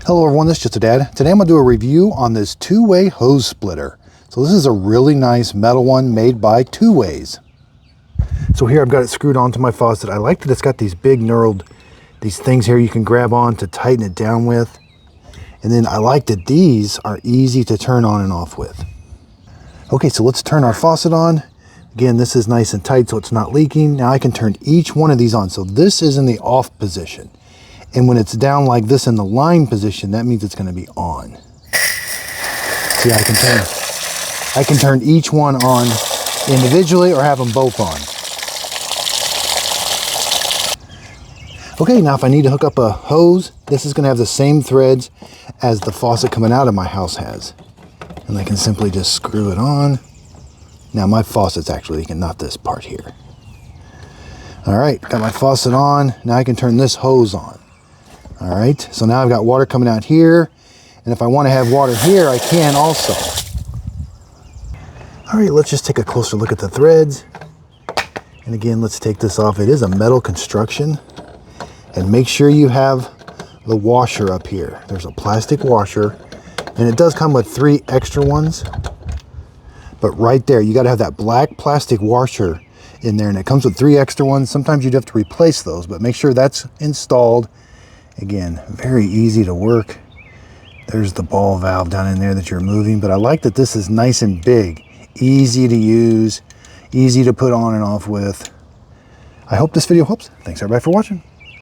Hello everyone, this is Just a Dad. Today I'm going to do a review on this two-way hose splitter. So this is a really nice metal one made by Two Ways. So here I've got it screwed onto my faucet. I like that it's got these big knurled, these things here you can grab on to tighten it down with. And then I like that these are easy to turn on and off with. Okay, so let's turn our faucet on. Again, this is nice and tight so it's not leaking. Now I can turn each one of these on. So this is in the off position. And when it's down like this in the line position, that means it's going to be on. See, I can turn each one on individually or have them both on. Okay, now if I need to hook up a hose, this is going to have the same threads as the faucet coming out of my house has. And I can simply just screw it on. Now my faucet's actually leaking, not this part here. All right, got my faucet on. Now I can turn this hose on. All right, so now I've got water coming out here, and if I want to have water here, I can also. All right, let's just take a closer look at the threads. And again, let's take this off. It is a metal construction, and make sure you have the washer up here. There's a plastic washer, and it does come with 3 extra ones, but right there, you got to have that black plastic washer in there, and it comes with 3 extra ones. Sometimes you'd have to replace those, but make sure that's installed. Again, very easy to work. There's the ball valve down in there that you're moving, but I like that this is nice and big, easy to use, easy to put on and off with. I hope this video helps. Thanks everybody for watching.